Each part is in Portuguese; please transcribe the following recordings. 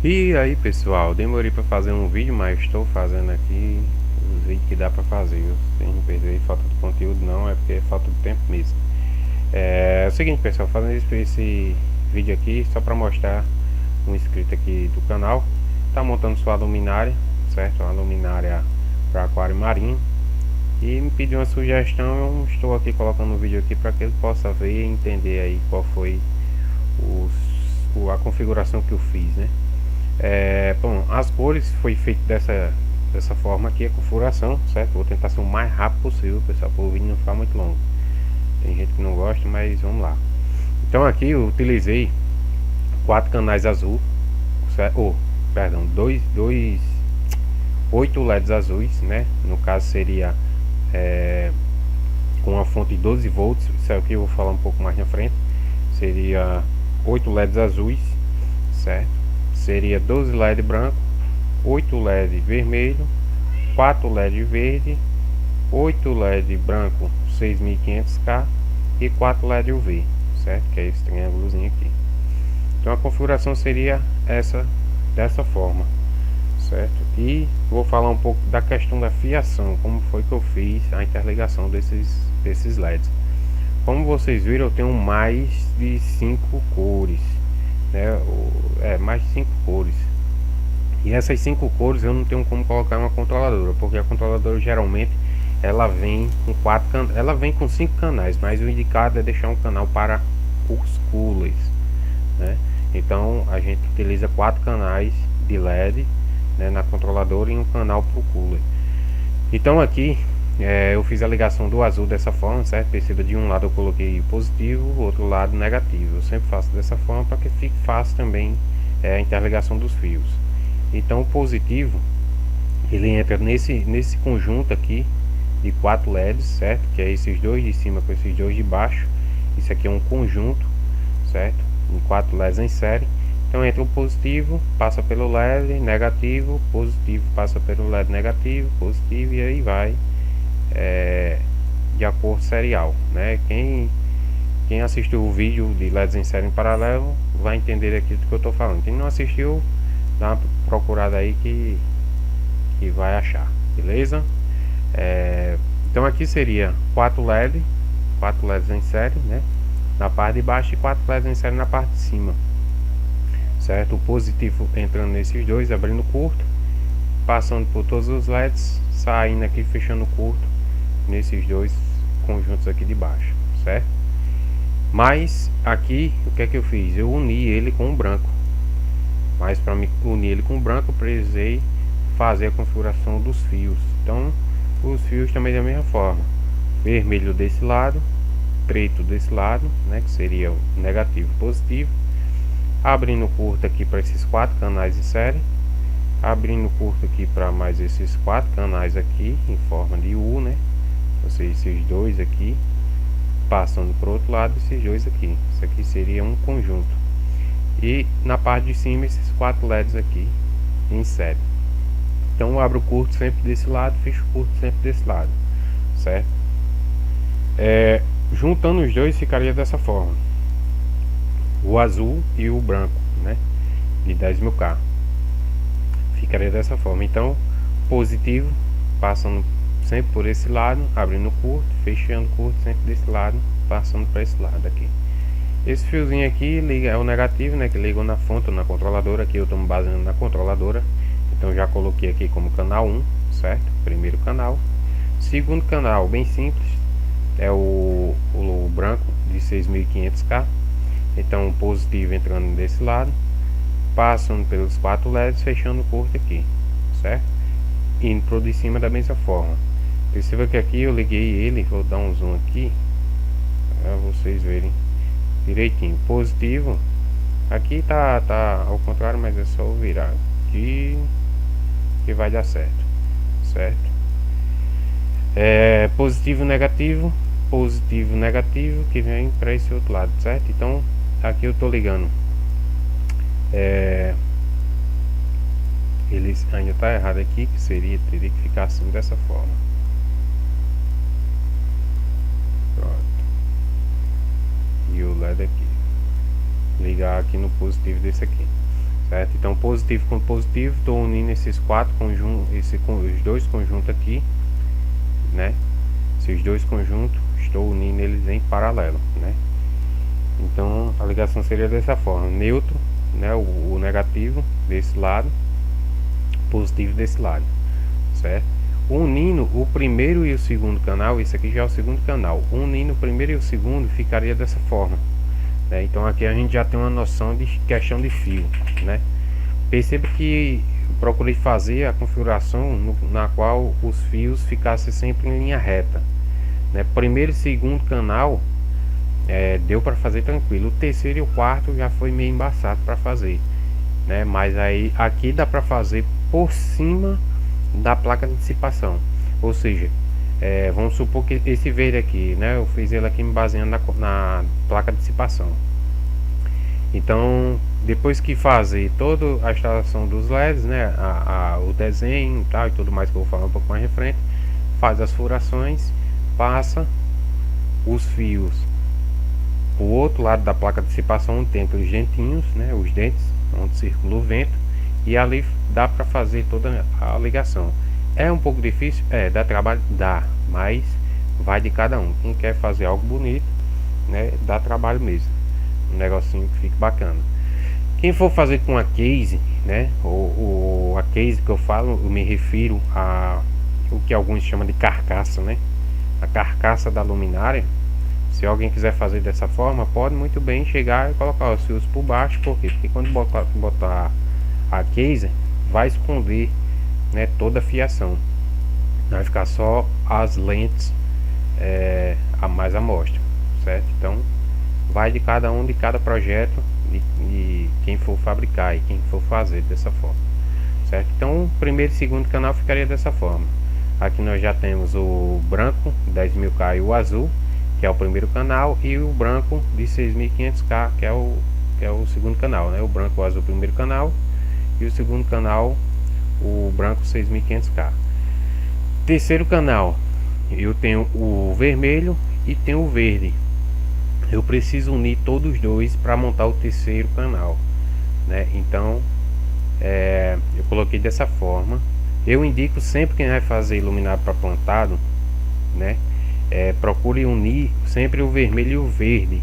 E aí pessoal, demorei para fazer um vídeo, mas estou fazendo aqui os vídeos que dá para fazer. Eu sem perder falta de conteúdo não, é porque é falta de tempo mesmo. É o seguinte pessoal, fazendo esse vídeo aqui só para mostrar um inscrito aqui do canal. Tá montando sua luminária, certo? Uma luminária para aquário marinho. E me pediu uma sugestão, eu estou aqui colocando um vídeo aqui para que ele possa ver e entender aí qual foi a configuração que eu fiz, né? Bom, as cores foi feito dessa forma aqui, a configuração, certo? Vou tentar ser o mais rápido possível, pessoal, para o vídeo não ficar muito longo. Tem gente que não gosta, mas vamos lá. Então aqui eu utilizei 4 canais azul, certo? Perdão, 8 LEDs azuis, né? No caso seria com a fonte de 12 volts, isso é o que eu vou falar um pouco mais na frente. Seria 8 LEDs azuis, certo? Seria 12 LED branco, 8 LED vermelho, 4 LED verde, 8 LED branco 6500K e 4 LED UV, certo? Que é esse triângulozinho aqui. Então a configuração seria dessa forma, certo? E vou falar um pouco da questão da fiação, como foi que eu fiz a interligação desses LEDs. Como vocês viram, eu tenho mais de 5 cores, né? Mais de 5 cores. E essas 5 cores eu não tenho como colocar em uma controladora, porque a controladora geralmente ela vem com 5 canais, mas o indicado é deixar um canal para os coolers, né? Então a gente utiliza 4 canais de LED, né, na controladora e um canal para o cooler. Então aqui eu fiz a ligação do azul dessa forma, certo? Perceba, de um lado eu coloquei positivo, outro lado negativo. Eu sempre faço dessa forma para que fique fácil também a interligação dos fios. Então o positivo ele entra nesse conjunto aqui de 4 LEDs, certo? Que é esses dois de cima com esses dois de baixo. Isso aqui é um conjunto, certo? Em 4 LEDs em série. Então entra o positivo, passa pelo LED negativo, positivo passa pelo LED negativo, positivo, e aí vai de acordo serial, né? Quem assistiu o vídeo de LEDs em série em paralelo vai entender aquilo que eu estou falando. Quem não assistiu, dá uma procurada aí que vai achar, beleza? Então aqui seria 4 LEDs em série, né? Na parte de baixo e 4 LEDs em série na parte de cima, certo? O positivo entrando nesses dois, abrindo curto, passando por todos os LEDs, saindo aqui, fechando curto nesses dois conjuntos aqui de baixo, certo? Mas aqui o que é que eu fiz? Eu uni ele com o branco, mas para me unir ele com o branco eu precisei fazer a configuração dos fios. Então os fios também da mesma forma, vermelho desse lado, preto desse lado, né, que seria o negativo e positivo, abrindo curto aqui para esses 4 canais de série, abrindo curto aqui para mais esses 4 canais aqui em forma de U, né? Ou seja, esses dois aqui passando para o outro lado, esses dois aqui. Isso aqui seria um conjunto. E na parte de cima esses 4 LEDs aqui em série. Então eu abro o curto sempre desse lado, fecho o curto sempre desse lado, certo? Juntando os dois ficaria dessa forma, o azul e o branco, né, de 10.000K, ficaria dessa forma. Então positivo passando sempre por esse lado, abrindo curto, fechando curto sempre desse lado, passando para esse lado aqui. Esse fiozinho aqui liga, é o negativo, né, que liga na fonte ou na controladora. Aqui eu estou me baseando na controladora, então já coloquei aqui como canal 1, certo? Primeiro canal. Segundo canal, bem simples, é o branco de 6500K. Então o positivo entrando desse lado, passando pelos 4 LEDs, fechando o curto aqui, certo? Indo pro de cima da mesma forma. Perceba que aqui eu liguei ele, vou dar um zoom aqui para vocês verem direitinho. Positivo aqui tá ao contrário, mas é só eu virar aqui que vai dar certo, certo? Positivo negativo que vem para esse outro lado, certo? Então aqui eu tô ligando, ele ainda tá errado aqui, que teria que ficar assim dessa forma. Pronto. E o LED aqui, ligar aqui no positivo desse aqui, certo? Então positivo com positivo, estou unindo esses quatro conjuntos, os dois conjuntos aqui, né? Esses dois conjuntos, estou unindo eles em paralelo, né? Então a ligação seria dessa forma: neutro, né, o negativo desse lado, positivo desse lado, certo? Unindo o primeiro e o segundo canal, isso aqui já é o segundo canal, unindo o primeiro e o segundo ficaria dessa forma, né? Então aqui a gente já tem uma noção de questão de fio, né? Perceba que procurei fazer a configuração na qual os fios ficassem sempre em linha reta, né? Primeiro e segundo canal deu para fazer tranquilo. O terceiro e o quarto já foi meio embaçado para fazer, né? Mas aí aqui dá para fazer por cima da placa de dissipação, ou seja, vamos supor que esse verde aqui, né, eu fiz ele aqui me baseando na placa de dissipação. Então depois que fazer toda a instalação dos LEDs, né, o desenho tal, e tudo mais que eu vou falar um pouco mais de frente, faz as furações, passa os fios o outro lado da placa de dissipação, onde tem aqueles dentinhos, né, os dentes onde circula o vento, e ali dá para fazer toda a ligação. É um pouco difícil, dá trabalho, dá, mas vai de cada um. Quem quer fazer algo bonito, né, dá trabalho mesmo, um negocinho que fique bacana. Quem for fazer com a case, né, ou a case que eu falo, eu me refiro a o que alguns chamam de carcaça, né, a carcaça da luminária. Se alguém quiser fazer dessa forma, pode muito bem chegar e colocar os fios por baixo. Por quê? Porque quando botar a case, vai esconder, né, toda a fiação, vai ficar só as lentes a mais amostra, certo? Então vai de cada um, de cada projeto, de quem for fabricar e quem for fazer dessa forma, certo? Então o primeiro e segundo canal ficaria dessa forma. Aqui nós já temos o branco 10.000K e o azul, que é o primeiro canal, e o branco de 6.500K, que é o segundo canal, né? O branco e o azul o primeiro canal, e o segundo canal o branco 6.500K. Terceiro canal, eu tenho o vermelho e tenho o verde. Eu preciso unir todos os dois para montar o terceiro canal, né? Então eu coloquei dessa forma. Eu indico sempre quem vai fazer iluminado para plantado, né, procure unir sempre o vermelho e o verde.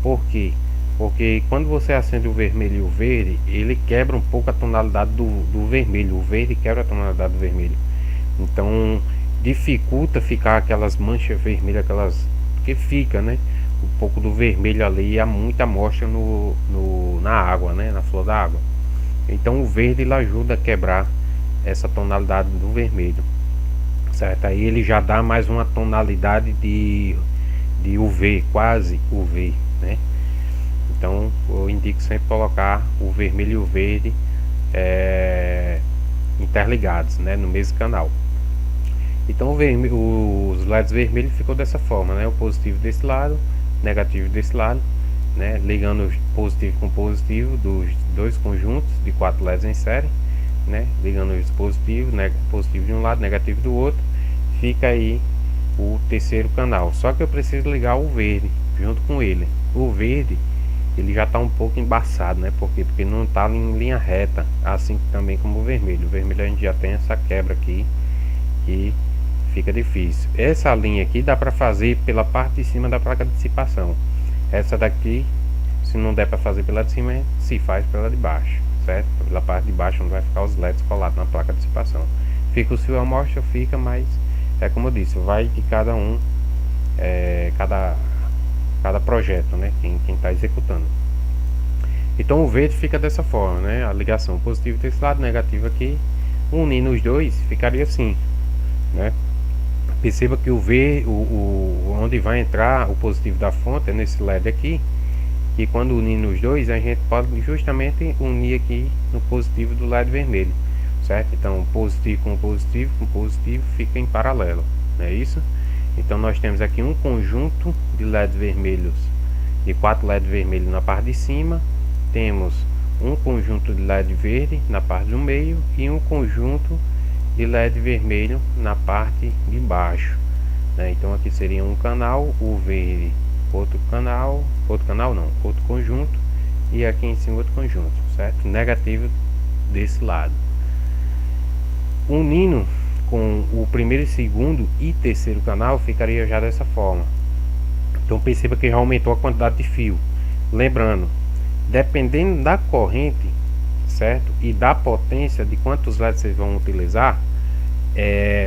Por quê? Porque quando você acende o vermelho e o verde, ele quebra um pouco a tonalidade do vermelho. O verde quebra a tonalidade do vermelho, então dificulta ficar aquelas manchas vermelhas, aquelas que fica, né, um pouco do vermelho ali, há muita amostra na água, né, na flor da água. Então o verde ele ajuda a quebrar essa tonalidade do vermelho, certo? Aí ele já dá mais uma tonalidade de UV, quase UV, né? Então eu indico sempre colocar o vermelho e o verde interligados, né, no mesmo canal. Então os LEDs vermelhos ficou dessa forma, né? O positivo desse lado, negativo desse lado, né? Ligando positivo com positivo dos dois conjuntos de 4 LEDs em série, né? Ligando os positivos, positivo de um lado, negativo do outro, fica aí o terceiro canal. Só que eu preciso ligar o verde junto com ele. O verde ele já está um pouco embaçado, né? Porque não está em linha reta, assim também como o vermelho. O vermelho a gente já tem essa quebra aqui e fica difícil. Essa linha aqui dá para fazer pela parte de cima da placa de dissipação. Essa daqui, se não der para fazer pela de cima, se faz pela de baixo, certo? Pela parte de baixo onde vai ficar os LEDs colados na placa de dissipação. Fica o fio amostra, fica, mas é como eu disse, vai de cada um, cada projeto, né? Quem está executando. Então o verde fica dessa forma, né? A ligação positiva desse lado, negativo aqui, unindo os dois, ficaria assim, né? Perceba que o V, onde vai entrar o positivo da fonte é nesse LED aqui, e quando unindo os dois a gente pode justamente unir aqui no positivo do LED vermelho, certo? Então positivo com positivo fica em paralelo, não é isso? Então nós temos aqui um conjunto de LED vermelhos, de 4 LED vermelhos na parte de cima, temos um conjunto de LED verde na parte do meio e um conjunto de LED vermelho na parte de baixo, né? Então aqui seria um canal, o verde outro canal não, outro conjunto, e aqui em cima outro conjunto, certo? Negativo desse lado. Unindo com o primeiro e segundo e terceiro canal, ficaria já dessa forma. Então perceba que já aumentou a quantidade de fio. Lembrando, dependendo da corrente, certo? E da potência de quantos LEDs vocês vão utilizar,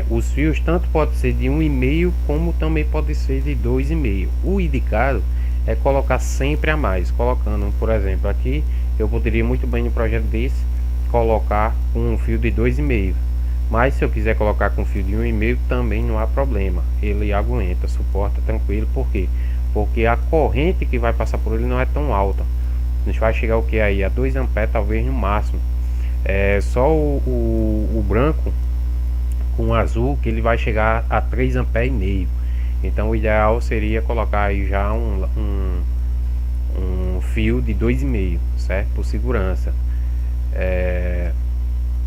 os fios tanto pode ser de 1,5 como também pode ser de 2,5. O indicado é colocar sempre a mais, colocando, por exemplo, aqui eu poderia muito bem no projeto desse colocar um fio de 2,5, mas se eu quiser colocar com fio de 1,5 também não há problema, ele aguenta, suporta tranquilo. Por quê? Porque a corrente que vai passar por ele não é tão alta. A gente vai chegar o que aí a 2 amperes talvez no máximo. Só o branco com o azul que ele vai chegar a 3 amperes e meio. Então o ideal seria colocar aí já um fio de 2,5, certo? Por segurança.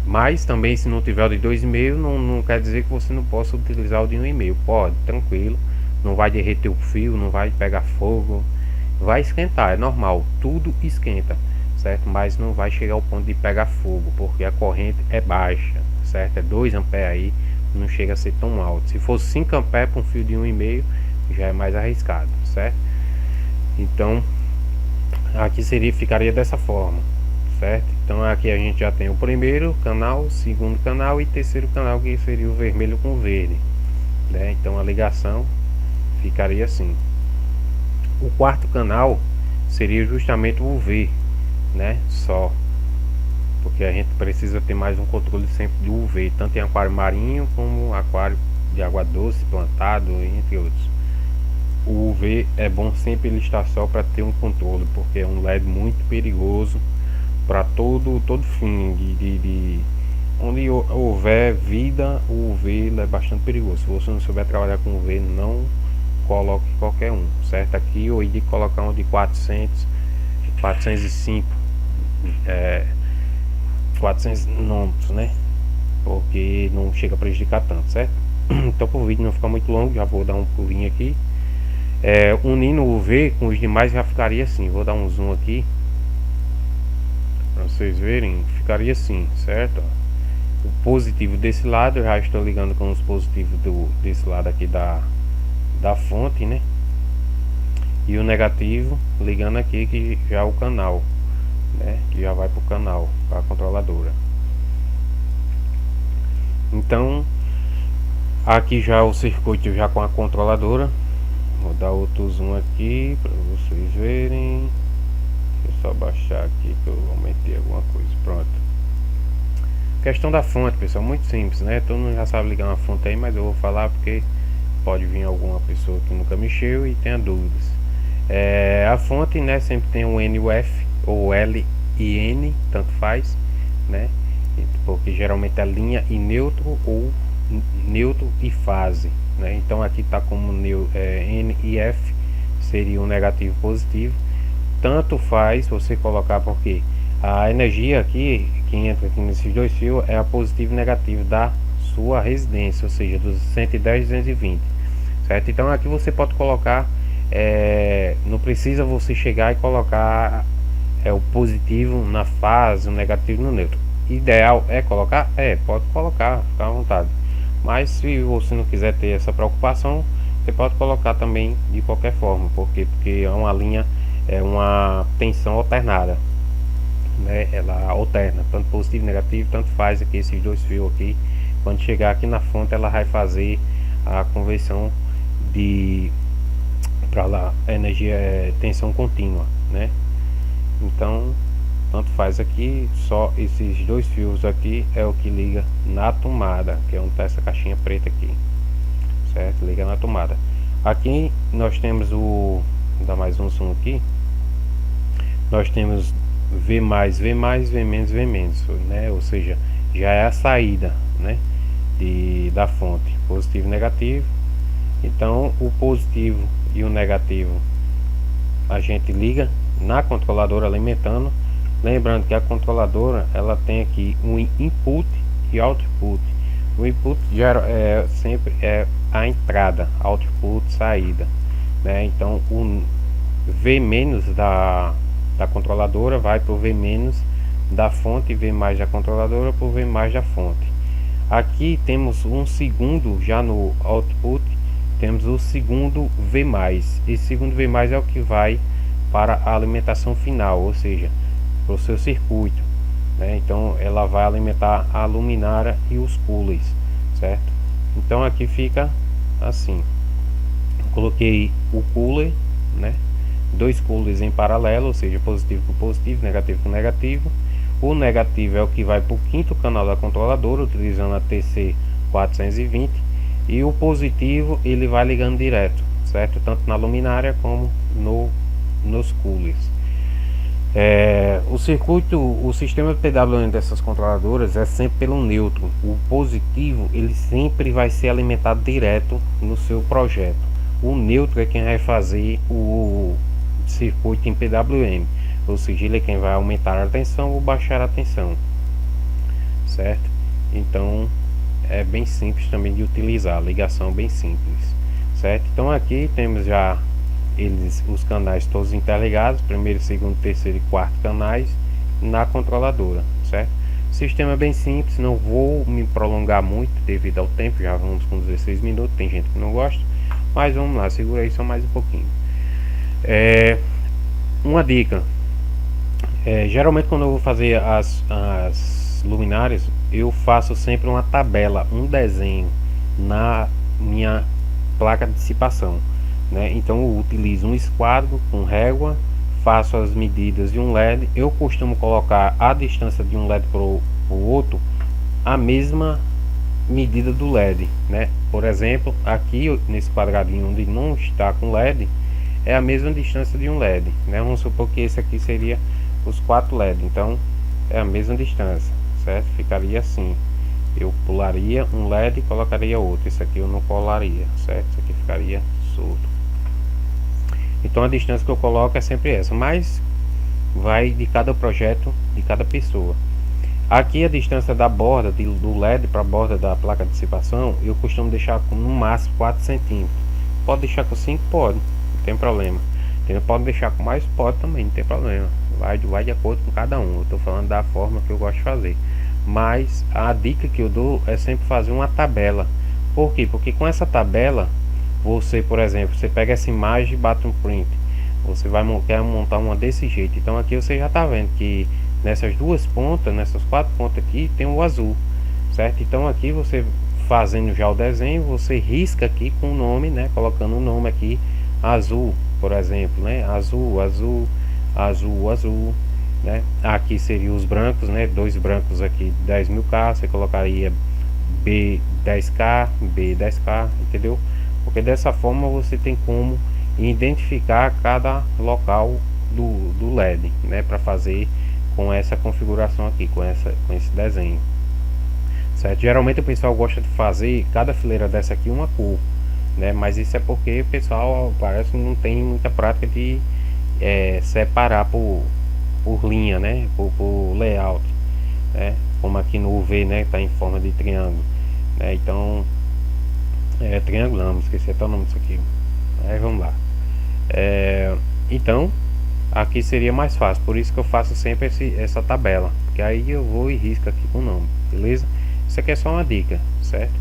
Mas também, se não tiver o de 2,5, não quer dizer que você não possa utilizar o de 1,5. Pode, tranquilo. Não vai derreter o fio, não vai pegar fogo. Vai esquentar, é normal, tudo esquenta, certo? Mas não vai chegar ao ponto de pegar fogo, porque a corrente é baixa, certo? É 2 amperes aí, não chega a ser tão alto. Se fosse 5 amperes para um fio de 1,5, já é mais arriscado, certo? Então, aqui ficaria dessa forma, certo? Então aqui a gente já tem o primeiro canal, segundo canal e terceiro canal, que seria o vermelho com verde, né? Então a ligação ficaria assim. O quarto canal seria justamente o UV, né? Só porque a gente precisa ter mais um controle sempre de UV, tanto em aquário marinho como aquário de água doce, plantado, entre outros. O UV é bom sempre ele estar só para ter um controle, porque é um LED muito perigoso para todo fim de onde houver vida. O UV é bastante perigoso. Se você não souber trabalhar com UV, não coloque qualquer um, certo? Aqui eu ia colocar um de 405 400 nômetros, né? Porque não chega a prejudicar tanto, certo? Então, para o vídeo não ficar muito longo, já vou dar um pulinho aqui. Unindo o UV com os demais já ficaria assim. Vou dar um zoom aqui para vocês verem. Ficaria assim, certo? O positivo desse lado, eu já estou ligando com os positivos desse lado aqui da fonte, né? E o negativo ligando aqui, que já é o canal, né? Que já vai para o canal, para a controladora. Então aqui já o circuito já com a controladora. Vou dar outro zoom aqui para vocês verem. Deixa eu só baixar aqui que eu aumentei alguma coisa. Pronto. Questão da fonte, pessoal, muito simples, né? Todo mundo já sabe ligar uma fonte aí, mas eu vou falar porque pode vir alguma pessoa que nunca mexeu e tenha dúvidas. A fonte, né, sempre tem um NUF ou L e N, tanto faz, né? Porque geralmente é linha e neutro ou neutro e fase, né? Então aqui está como N e F, seria um negativo positivo. Tanto faz você colocar, porque a energia aqui que entra aqui nesses dois fios é a positivo e negativo da sua residência, ou seja, dos 110 e 220, certo? Então aqui você pode colocar, não precisa você chegar e colocar o positivo na fase, o negativo no neutro. Ideal é colocar? Pode colocar, fica à vontade. Mas se você não quiser ter essa preocupação, você pode colocar também de qualquer forma, porque é uma linha, é uma tensão alternada, né? Ela alterna tanto positivo e negativo, tanto faz aqui esses dois fios aqui. Quando chegar aqui na fonte, ela vai fazer a conversão para lá, energia, tensão contínua, né? Então tanto faz aqui, só esses dois fios aqui é o que liga na tomada, que é onde está essa caixinha preta aqui, certo? Liga na tomada. Aqui nós temos vou dar mais um zoom aqui. Nós temos V+, V+, V-, V-, né? Ou seja, já é a saída, né, da fonte, positivo e negativo. Então o positivo e o negativo a gente liga na controladora alimentando. Lembrando que a controladora ela tem aqui um input e output. O input sempre é a entrada, output saída, né? Então o V- da controladora vai para o V- da fonte, V+ da controladora por V+ da fonte. Aqui temos um segundo, já no output, temos o segundo V+. Esse segundo V+ é o que vai para a alimentação final, ou seja, para o seu circuito, né? Então ela vai alimentar a luminária e os coolers, certo? Então aqui fica assim. Coloquei o cooler, né? Dois coolers em paralelo, ou seja, positivo com positivo, negativo com negativo. O negativo é o que vai para o quinto canal da controladora, utilizando a TC420, e o positivo ele vai ligando direto, certo? Tanto na luminária como nos coolers. O circuito, o sistema PWM dessas controladoras é sempre pelo neutro. O positivo ele sempre vai ser alimentado direto no seu projeto. O neutro é quem vai fazer o circuito em PWM, ou seja, ele é quem vai aumentar a tensão ou baixar a tensão, certo? Então é bem simples também de utilizar, ligação bem simples, certo? Então aqui temos já os canais todos interligados, primeiro, segundo, terceiro e quarto canais na controladora, certo? Sistema bem simples, não vou me prolongar muito devido ao tempo, já vamos com 16 minutos, tem gente que não gosta, mas vamos lá, segura aí só mais um pouquinho. Uma dica, geralmente quando eu vou fazer as luminárias, eu faço sempre uma tabela, um desenho na minha placa de dissipação, né? Então eu utilizo um esquadro com régua, faço as medidas de um LED. Eu costumo colocar a distância de um LED para o outro a mesma medida do LED, né? Por exemplo, aqui nesse quadradinho onde não está com LED é a mesma distância de um LED, né? Vamos supor que esse aqui seria os 4 LED, então é a mesma distância, certo? Ficaria assim, eu pularia um LED e colocaria outro. Esse aqui eu não colaria, certo? Esse aqui ficaria solto. Então a distância que eu coloco é sempre essa, mas vai de cada projeto, de cada pessoa. Aqui a distância da borda do LED para a borda da placa de dissipação, eu costumo deixar com no máximo 4 centímetros. Pode deixar com 5? Pode, não tem problema. Pode deixar com mais? Pode também, não tem problema. Vai de acordo com cada um. Eu estou falando da forma que eu gosto de fazer. Mas a dica que eu dou é sempre fazer uma tabela. Por quê? Porque com essa tabela, você, por exemplo, você pega essa imagem e bate um print. Você quer montar uma desse jeito. Então aqui você já está vendo que nessas duas pontas, nessas 4 pontas aqui, tem o azul, certo? Então aqui você fazendo já o desenho, você risca aqui com o nome, né? Colocando o nome aqui, azul, por exemplo, né? Azul, azul, azul, azul, né? Aqui seriam os brancos, né? Dois brancos aqui, 10.000K, você colocaria B10K, B10K, entendeu? Porque dessa forma você tem como identificar cada local do LED, né? Para fazer com essa configuração aqui, com esse desenho, certo? Geralmente o pessoal gosta de fazer cada fileira dessa aqui uma cor, né? Mas isso é porque o pessoal parece que não tem muita prática de separar por linha, né? Por layout, né? Como aqui no UV, né? Tá em forma de triângulo, né? Então triângulo não, esqueci até o nome disso aqui. Vamos lá. Então aqui seria mais fácil, por isso que eu faço sempre essa tabela, que aí eu vou e risco aqui com o nome, beleza? Isso aqui é só uma dica, certo?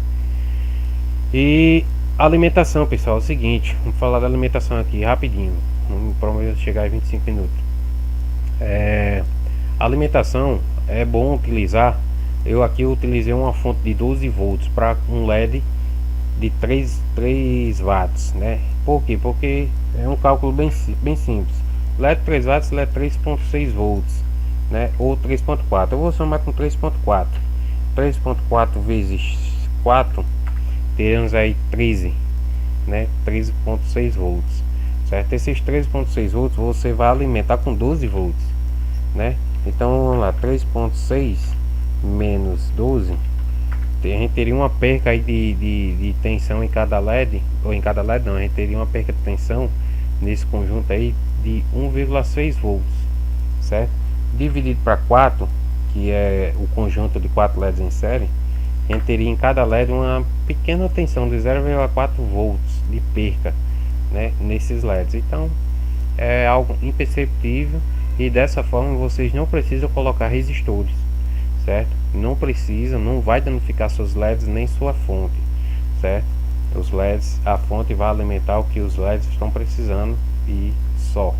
E alimentação, pessoal, é o seguinte, vamos falar da alimentação aqui rapidinho, não me prometo chegar em 25 minutos. Alimentação é bom utilizar. Eu aqui utilizei uma fonte de 12 volts para um LED de 3 watts, né? Por quê? Porque é um cálculo bem simples. LED 3 watts, LED 3.6 volts, né? Ou 3.4. Eu vou somar com 3.4. 3.4 vezes 4, teremos aí 13, né? 13.6 volts, certo? Esses 13.6 volts você vai alimentar com 12 volts, né? Então vamos lá, 3.6 menos 12, a gente teria uma perca aí de tensão em cada LED, ou em cada LED não, a gente teria uma perca de tensão nesse conjunto aí de 1,6 volts, certo? Dividido para 4, que é o conjunto de 4 LEDs em série, a gente teria em cada LED uma pequena tensão de 0,4 volts de perca, né, nesses LEDs. Então é algo imperceptível e dessa forma vocês não precisam colocar resistores, certo? Não precisa, não vai danificar seus LEDs nem sua fonte, certo? Os LEDs, a fonte vai alimentar o que os LEDs estão precisando e só,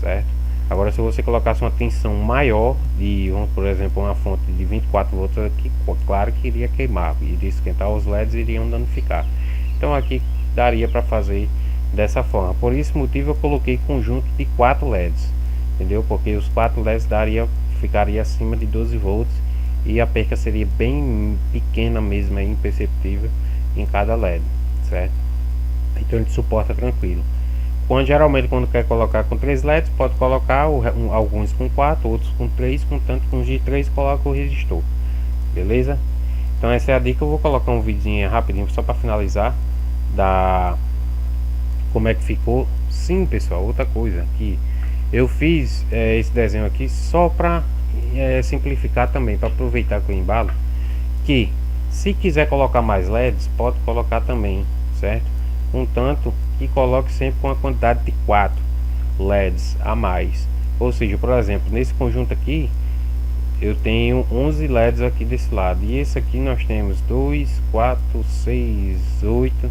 certo? Agora, se você colocasse uma tensão maior de, por exemplo, uma fonte de 24 volts aqui, claro que iria queimar, iria esquentar, os LEDs iriam danificar. Então aqui daria para fazer dessa forma. Por esse motivo eu coloquei conjunto de 4 LEDs, entendeu? Porque os 4 LEDs ficaria acima de 12 volts e a perca seria bem pequena mesmo, é imperceptível em cada LED, certo? Então ele suporta tranquilo. Geralmente quando quer colocar com 3 LEDs, pode colocar alguns com 4, outros com 3, contanto com os de 3 coloca o resistor, beleza? Então essa é a dica. Eu vou colocar um vidinho rapidinho só para finalizar da como é que ficou. Sim, pessoal, outra coisa que eu fiz esse desenho aqui só para simplificar também, para aproveitar que eu embalo, que se quiser colocar mais LEDs pode colocar também, certo? Contanto que coloque sempre com a quantidade de 4 LEDs a mais. Ou seja, por exemplo, nesse conjunto aqui eu tenho 11 LEDs aqui desse lado, e esse aqui nós temos 2, 4, 6, 8,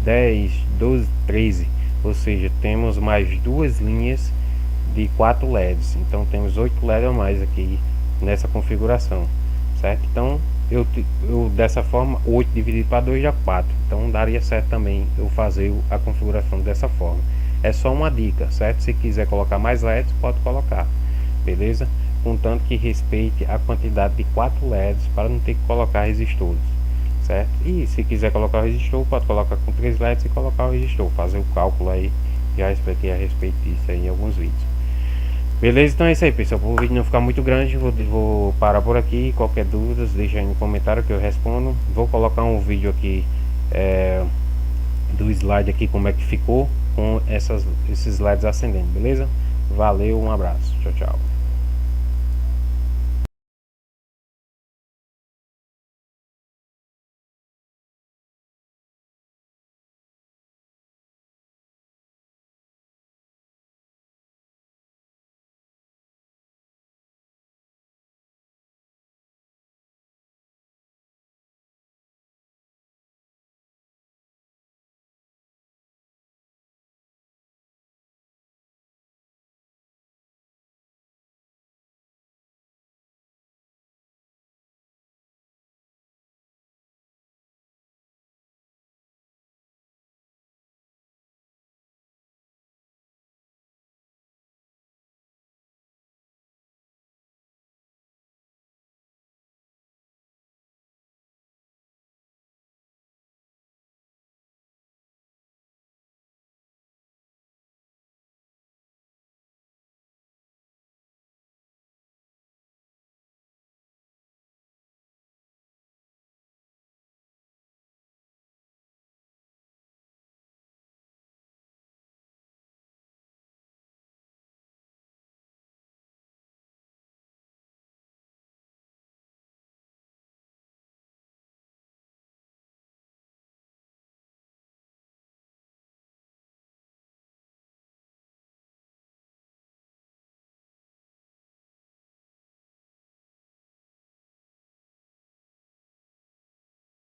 10, 12, 13. Ou seja, temos mais duas linhas de 4 LEDs. Então temos 8 LEDs a mais aqui nessa configuração, certo? Então eu dessa forma, 8 dividido para 2 dá 4. Então daria certo também eu fazer a configuração dessa forma. É só uma dica, certo? Se quiser colocar mais LEDs, pode colocar, beleza? Contanto que respeite a quantidade de 4 LEDs para não ter que colocar resistores, certo? E se quiser colocar o resistor, pode colocar com 3 LEDs e colocar o resistor, fazer o cálculo aí. Já expliquei a respeito disso aí em alguns vídeos. Beleza? Então é isso aí, pessoal. Para o vídeo não ficar muito grande, vou parar por aqui. Qualquer dúvida, deixa aí no comentário que eu respondo. Vou colocar um vídeo aqui do slide aqui, como é que ficou com esses LEDs acendendo, beleza? Valeu, um abraço, tchau, tchau.